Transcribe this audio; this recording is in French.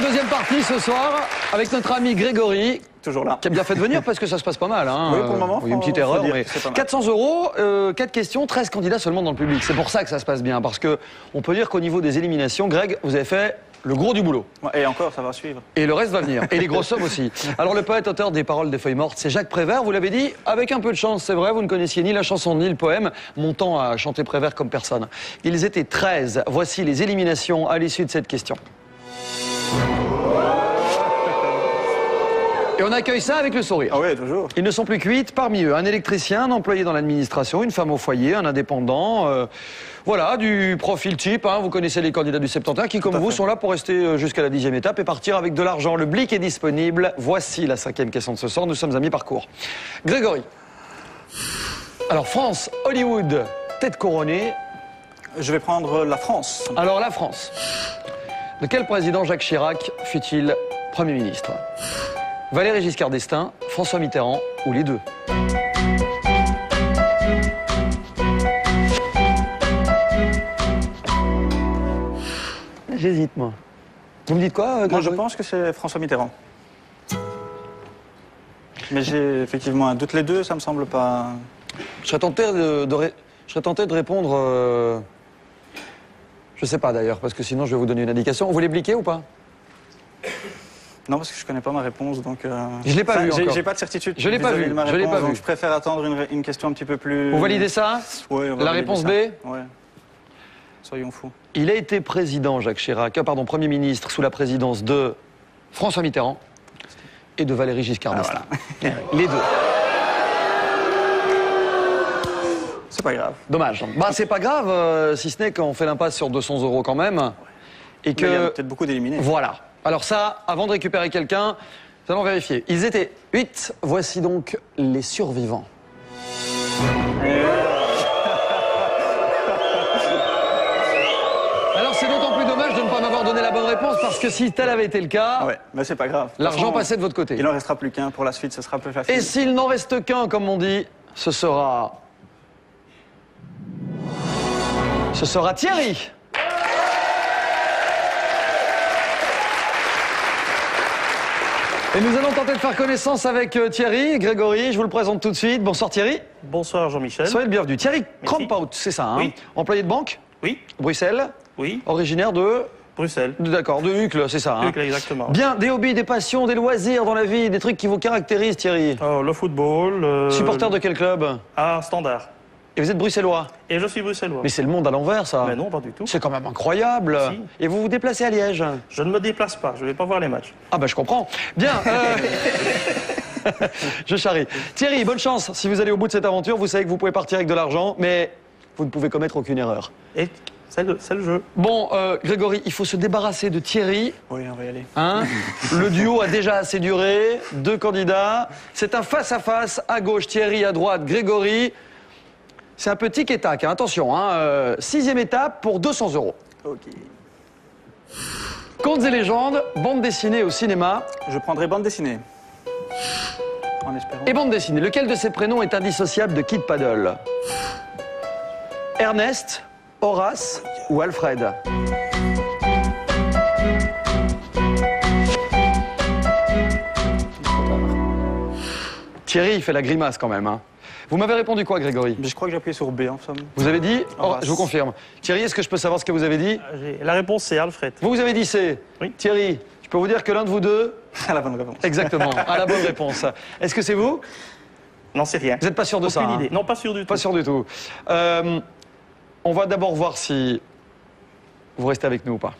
deuxième partie ce soir avec notre ami Grégory. Toujours là. Qui a bien fait de venir parce que ça se passe pas mal. Hein. Oui, pour le moment. Il y a une petite erreur, mais 400 €, 4 questions, 13 candidats seulement dans le public. C'est pour ça que ça se passe bien. Parce que on peut dire qu'au niveau des éliminations, Greg, vous avez fait le gros du boulot. Et encore, ça va suivre. Et le reste va venir. Et les grosses sommes aussi. Alors le poète auteur des Paroles des Feuilles Mortes, c'est Jacques Prévert. Vous l'avez dit, avec un peu de chance, c'est vrai, vous ne connaissiez ni la chanson ni le poème, montant à chanter Prévert comme personne. Ils étaient 13. Voici les éliminations à l'issue de cette question. Et on accueille ça avec le sourire. Ah oui, toujours. Ils ne sont plus que 8. Parmi eux, un électricien, un employé dans l'administration, une femme au foyer, un indépendant. Voilà, du profil type. Hein, vous connaissez les candidats du 71 qui, comme vous, sont là pour rester jusqu'à la 10e étape et partir avec de l'argent. Le blic est disponible. Voici la 5e question de ce soir. Nous sommes à mi-parcours. Grégory. Alors, France, Hollywood, tête couronnée. Je vais prendre la France. Alors, la France. De quel président Jacques Chirac fut-il Premier ministre? Valéry Giscard d'Estaing, François Mitterrand ou les deux? J'hésite, moi. Vous me dites quoi, Moi, je pense que c'est François Mitterrand. Mais j'ai effectivement un doute. Les deux, ça me semble pas... Je serais tenté de répondre... Je sais pas, d'ailleurs, parce que sinon, je vais vous donner une indication. Vous les bliquez ou pas? Non, parce que je connais pas ma réponse, donc... Je l'ai pas vu encore. J'ai pas de certitude. Je l'ai pas vu. Je l'ai pas vu. Je préfère attendre une question un petit peu plus... Vous validez ça? Oui, on va la valider réponse ça. B? Ouais. Soyons fous. Il a été président, Jacques Chirac, pardon, Premier ministre sous la présidence de François Mitterrand et de Valéry Giscard d'Estaing. Voilà. Les deux. C'est pas grave. Dommage. Bah, c'est pas grave, si ce n'est qu'on fait l'impasse sur 200 € quand même. Et que... Mais il y a peut-être beaucoup d'éliminés. Voilà. Alors ça, avant de récupérer quelqu'un, nous allons vérifier. Ils étaient 8. Voici donc les survivants. Alors c'est d'autant plus dommage de ne pas m'avoir donné la bonne réponse parce que si tel avait été le cas, Ouais, mais c'est pas grave. l'argent passait de votre côté. Il en restera plus qu'un. Pour la suite, ce sera plus facile. Et s'il n'en reste qu'un, comme on dit, ce sera Thierry. Et nous allons tenter de faire connaissance avec Thierry. Grégory, je vous le présente tout de suite. Bonsoir Thierry. Bonsoir Jean-Michel. Soyez le bienvenu. Thierry Krampout, c'est ça, hein? Oui. Employé de banque? Oui. Bruxelles? Oui. Originaire de... Bruxelles. D'accord, de Uccle, c'est ça, hein? Uccle, exactement. Bien, des hobbies, des passions, des loisirs dans la vie, des trucs qui vous caractérisent, Thierry. Le football. Supporter de quel club? Ah, Standard. Et vous êtes bruxellois? Et je suis bruxellois. Mais c'est le monde à l'envers, ça. Mais non, pas du tout. C'est quand même incroyable. Si. Et vous vous déplacez à Liège? Je ne me déplace pas, je ne vais pas voir les matchs. Ah bah je comprends. Bien. Je charrie. Thierry, bonne chance. Si vous allez au bout de cette aventure, vous savez que vous pouvez partir avec de l'argent, mais vous ne pouvez commettre aucune erreur. Et c'est le jeu. Bon, Grégory, il faut se débarrasser de Thierry. Oui, on va y aller. Hein? Le duo a déjà assez duré. 2 candidats. C'est un face-à-face. À gauche, Thierry. À droite, Grégory. C'est un peu tic et tac. Hein. Attention, hein. 6e étape pour 200 €. Ok. Contes et légendes, bande dessinée au cinéma. Je prendrai bande dessinée. En espérant. Et bande dessinée. Lequel de ces prénoms est indissociable de Kid Paddle? Ernest, Horace ou Alfred? Thierry, il fait la grimace quand même. Hein. Vous m'avez répondu quoi, Grégory? Mais je crois que j'ai appuyé sur B, en somme. Vous avez dit Horace. Je vous confirme. Thierry, est-ce que je peux savoir ce que vous avez dit? La réponse c'est Alfred. Vous avez dit C. Oui. Thierry, je peux vous dire que l'un de vous deux... À la bonne réponse. Exactement, à la bonne réponse. Est-ce que c'est vous? Non, c'est rien. Vous n'êtes pas sûr de ça? Aucune Hein? idée. Non, pas sûr du tout. Pas sûr du tout. On va d'abord voir si vous restez avec nous ou pas.